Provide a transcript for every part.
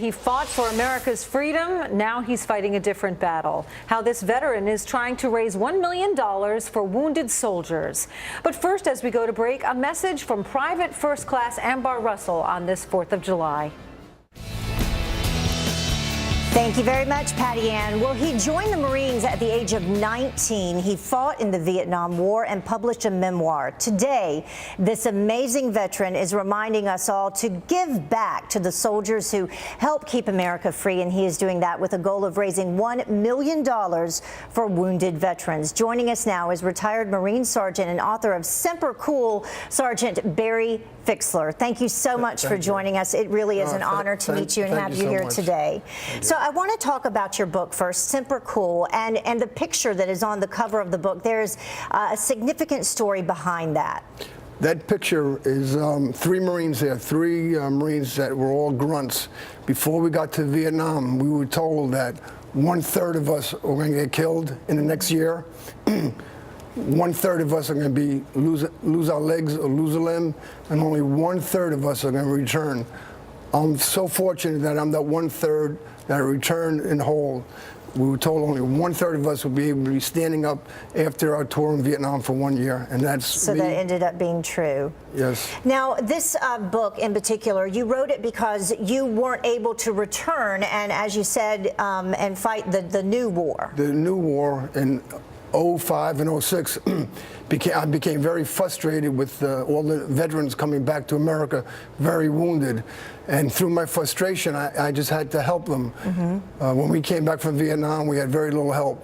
he fought for America's freedom. Now he's fighting a different battle. How this veteran is trying to raise $1 million for wounded soldiers. But first, as we go to break, a message from Private First Class Ambar Russell on this 4th of July. Thank you very much, Patty Ann. Well, he joined the Marines at the age of 19. He fought in the Vietnam War and published a memoir. Today, this amazing veteran is reminding us all to give back to the soldiers who help keep America free, and he is doing that with a goal of raising $1 million for wounded veterans. Joining us now is retired Marine Sergeant and author of Semper Cool, Sergeant Barry Fixler. Thank you so much for joining us. It really is an honor to meet you and have you here today. So I want to talk about your book first, Semper Cool, and the picture that is on the cover of the book. There's a significant story behind that. That picture is 3 Marines there, 3 Marines that were all grunts. Before we got to Vietnam, we were told that 1/3 of us were going to get killed in the next year. 1/3 of us are going to lose our legs or lose a limb, and only 1/3 of us are going to return. I'm so fortunate that I'm that 1/3 that returned in whole. We were told only 1/3 of us would be able to be standing up after our tour in Vietnam for 1 year, and that's so me. That ended up being true. Yes. Now, this book in particular, you wrote it because you weren't able to return, and as you said, and fight the new war. The new war in 05 and 06, I became very frustrated with all the veterans coming back to America very wounded. And through my frustration, I just had to help them. When we came back from Vietnam, we had very little help.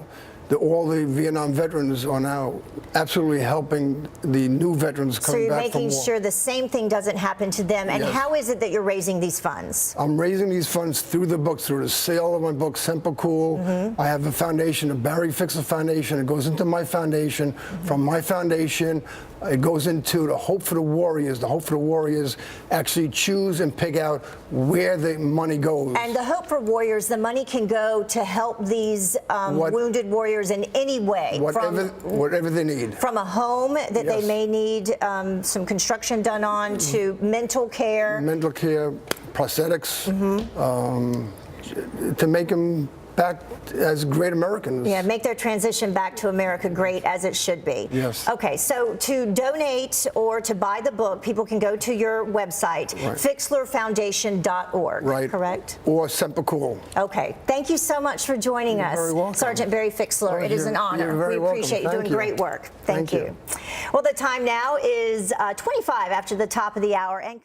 All the Vietnam veterans are now absolutely helping the new veterans coming back from war. So you're making sure the same thing doesn't happen to them. And yes. How is it that you're raising these funds? I'm raising these funds through the book, through the sale of my book, Semper Cool. I have a foundation, the Barry Fixler Foundation. It goes into my foundation. From my foundation, it goes into the Hope for the Warriors. The Hope for the Warriors actually choose and pick out where the money goes. And the Hope for Warriors, the money can go to help these wounded warriors in any way. Whatever they need. From a home that they may need some construction done on to mental care. Mental care, prosthetics, to make them back as great Americans. Yeah, make their transition back to America great as it should be. Yes. Okay, so to donate or to buy the book, people can go to your website, fixlerfoundation.org, right. Correct? Or Semper Cool. Okay, thank you so much for joining us. Very welcome. Sergeant Barry Fixler, it is an honor. You're very we appreciate welcome. you doing great work. Thank you. Well, the time now is 25 after the top of the hour. And